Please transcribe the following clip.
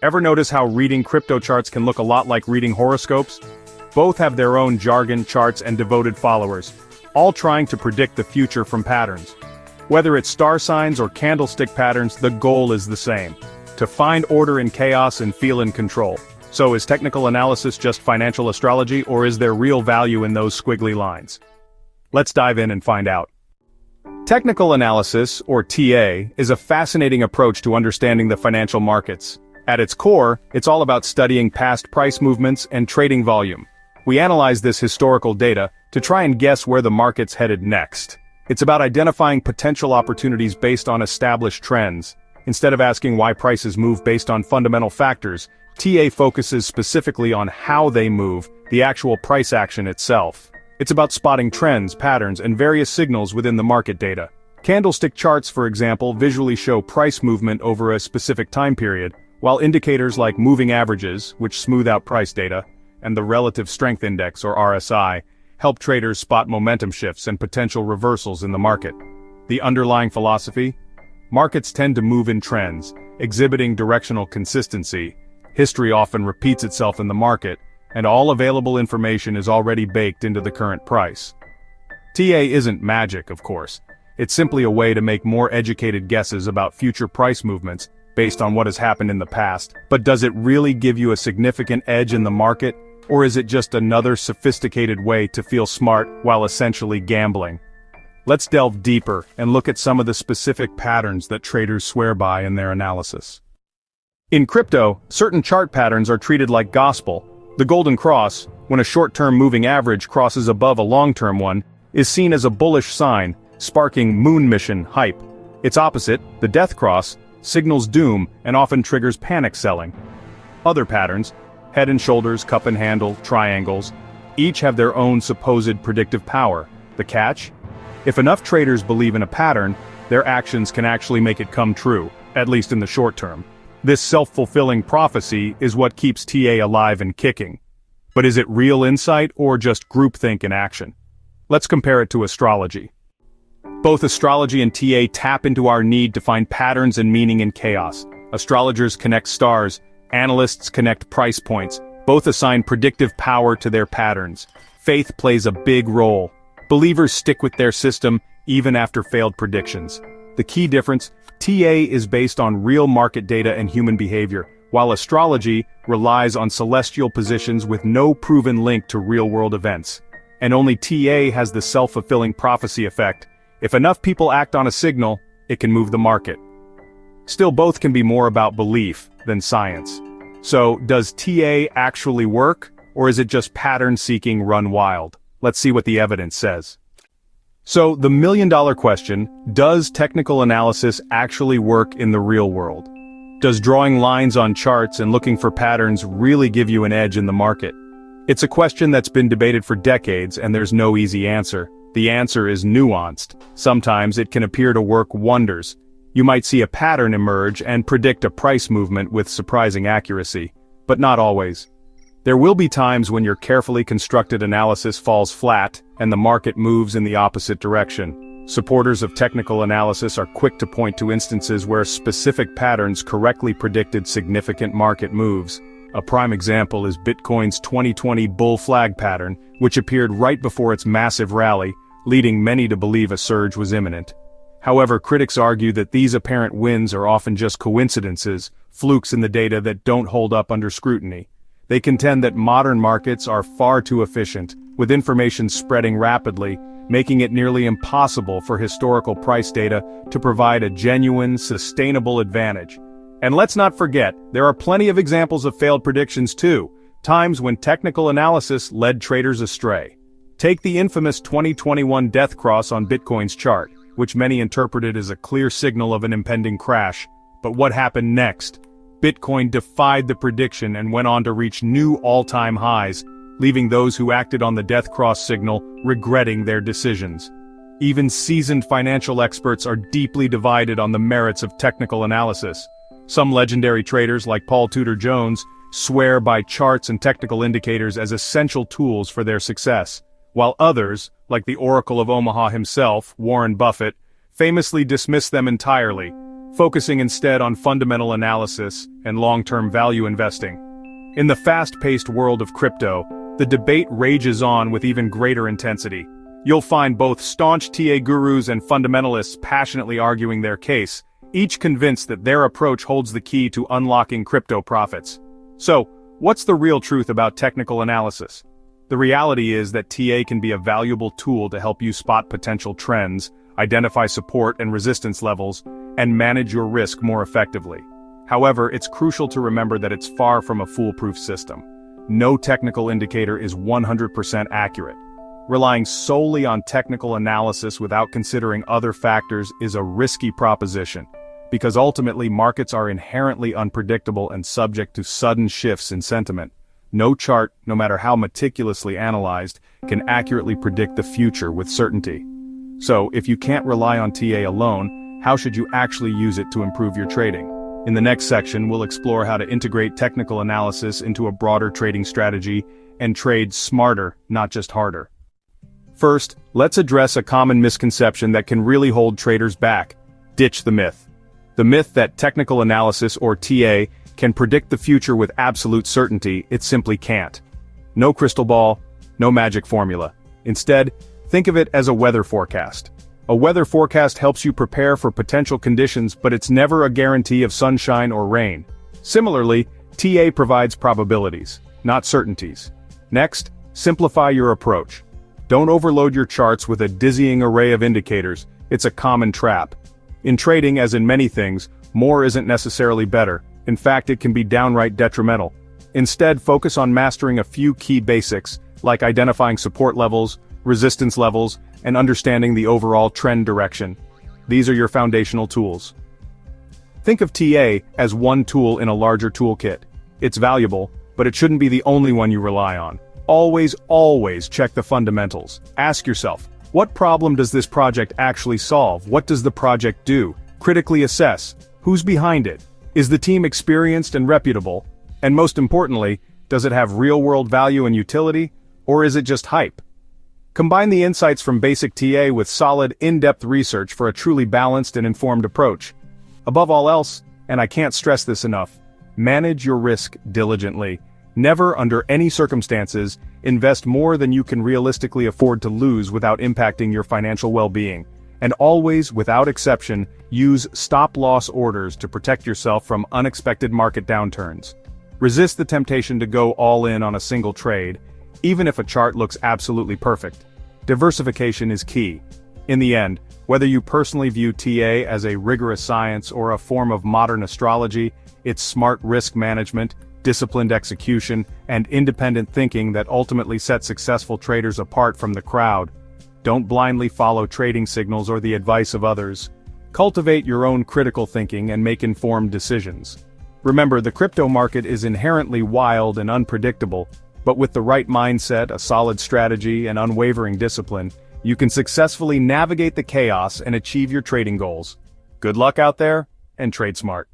Ever notice how reading crypto charts can look a lot like reading horoscopes? Both have their own jargon, charts, and devoted followers, all trying to predict the future from patterns. Whether it's star signs or candlestick patterns, the goal is the same: to find order in chaos and feel in control. So is technical analysis just financial astrology, or is there real value in those squiggly lines? Let's dive in and find out. Technical analysis, or TA, is a fascinating approach to understanding the financial markets. At its core, it's all about studying past price movements and trading volume. We analyze this historical data to try and guess where the market's headed next. It's about identifying potential opportunities based on established trends. Instead of asking why prices move based on fundamental factors, TA focuses specifically on how they move, the actual price action itself. It's about spotting trends, patterns, and various signals within the market data. Candlestick charts, for example, visually show price movement over a specific time period, while indicators like moving averages, which smooth out price data, and the Relative Strength Index, or RSI, help traders spot momentum shifts and potential reversals in the market. The underlying philosophy? Markets tend to move in trends, exhibiting directional consistency. History often repeats itself in the market, and all available information is already baked into the current price. TA isn't magic, of course. It's simply a way to make more educated guesses about future price movements based on what has happened in the past. But does it really give you a significant edge in the market, or is it just another sophisticated way to feel smart while essentially gambling? Let's delve deeper and look at some of the specific patterns that traders swear by in their analysis. In crypto, certain chart patterns are treated like gospel. The golden cross, when a short-term moving average crosses above a long-term one, is seen as a bullish sign, sparking moon mission hype. Its opposite, the death cross, signals doom and often triggers panic selling. Other patterns, head and shoulders, cup and handle, triangles, each have their own supposed predictive power. The catch? If enough traders believe in a pattern, their actions can actually make it come true, at least in the short term. This self-fulfilling prophecy is what keeps TA alive and kicking. But is it real insight or just groupthink in action? Let's compare it to astrology. Both astrology and TA tap into our need to find patterns and meaning in chaos. Astrologers connect stars, analysts connect price points. Both assign predictive power to their patterns. Faith plays a big role. Believers stick with their system even after failed predictions. The key difference: TA is based on real market data and human behavior, while astrology relies on celestial positions with no proven link to real-world events. And only TA has the self-fulfilling prophecy effect. If enough people act on a signal, it can move the market. Still, both can be more about belief than science. So, does TA actually work, or is it just pattern-seeking run wild? Let's see what the evidence says. So, the million-dollar question: does technical analysis actually work in the real world? Does drawing lines on charts and looking for patterns really give you an edge in the market? It's a question that's been debated for decades, and there's no easy answer. The answer is nuanced. Sometimes it can appear to work wonders. You might see a pattern emerge and predict a price movement with surprising accuracy, but not always. There will be times when your carefully constructed analysis falls flat and the market moves in the opposite direction. Supporters of technical analysis are quick to point to instances where specific patterns correctly predicted significant market moves. A prime example is Bitcoin's 2020 bull flag pattern, which appeared right before its massive rally, leading many to believe a surge was imminent. However, critics argue that these apparent wins are often just coincidences, flukes in the data that don't hold up under scrutiny. They contend that modern markets are far too efficient, with information spreading rapidly, making it nearly impossible for historical price data to provide a genuine, sustainable advantage. And let's not forget, there are plenty of examples of failed predictions too, times when technical analysis led traders astray. Take the infamous 2021 death cross on Bitcoin's chart, which many interpreted as a clear signal of an impending crash. But what happened next? Bitcoin defied the prediction and went on to reach new all-time highs, leaving those who acted on the death cross signal regretting their decisions. Even seasoned financial experts are deeply divided on the merits of technical analysis. Some legendary traders like Paul Tudor Jones swear by charts and technical indicators as essential tools for their success, while others, like the Oracle of Omaha himself, Warren Buffett, famously dismiss them entirely. focusing instead on fundamental analysis and long-term value investing. In the fast-paced world of crypto, the debate rages on with even greater intensity. You'll find both staunch TA gurus and fundamentalists passionately arguing their case, each convinced that their approach holds the key to unlocking crypto profits. So, what's the real truth about technical analysis? The reality is that TA can be a valuable tool to help you spot potential trends, identify support and resistance levels, and manage your risk more effectively. However, it's crucial to remember that it's far from a foolproof system. No technical indicator is 100% accurate. Relying solely on technical analysis without considering other factors is a risky proposition, because ultimately markets are inherently unpredictable and subject to sudden shifts in sentiment. No chart, no matter how meticulously analyzed, can accurately predict the future with certainty. So, if you can't rely on TA alone, how should you actually use it to improve your trading? In the next section, we'll explore how to integrate technical analysis into a broader trading strategy and trade smarter, not just harder. First, let's address a common misconception that can really hold traders back. Ditch the myth. The myth that technical analysis, or TA, can predict the future with absolute certainty. It simply can't. No crystal ball, no magic formula. Instead, think of it as a weather forecast. A weather forecast helps you prepare for potential conditions, but it's never a guarantee of sunshine or rain. Similarly, TA provides probabilities, not certainties. Next, simplify your approach. Don't overload your charts with a dizzying array of indicators. It's a common trap. In trading, as in many things, more isn't necessarily better. In fact, it can be downright detrimental. Instead, focus on mastering a few key basics, like identifying support levels, resistance levels, and understanding the overall trend direction. These are your foundational tools. Think of TA as one tool in a larger toolkit. It's valuable, but it shouldn't be the only one you rely on. Always check the fundamentals. Ask yourself, what problem does this project actually solve? What does the project do? Critically assess, who's behind it? Is the team experienced and reputable? And most importantly, does it have real-world value and utility, or is it just hype? Combine the insights from basic TA with solid, in-depth research for a truly balanced and informed approach. Above all else, and I can't stress this enough, manage your risk diligently. Never, under any circumstances, invest more than you can realistically afford to lose without impacting your financial well-being. And always, without exception, use stop-loss orders to protect yourself from unexpected market downturns. Resist the temptation to go all in on a single trade, even if a chart looks absolutely perfect. Diversification is key. In the end, whether you personally view TA as a rigorous science or a form of modern astrology, it's smart risk management, disciplined execution, and independent thinking that ultimately set successful traders apart from the crowd. Don't blindly follow trading signals or the advice of others. Cultivate your own critical thinking and make informed decisions. Remember, the crypto market is inherently wild and unpredictable, but with the right mindset, a solid strategy, and unwavering discipline, you can successfully navigate the chaos and achieve your trading goals. Good luck out there, and trade smart.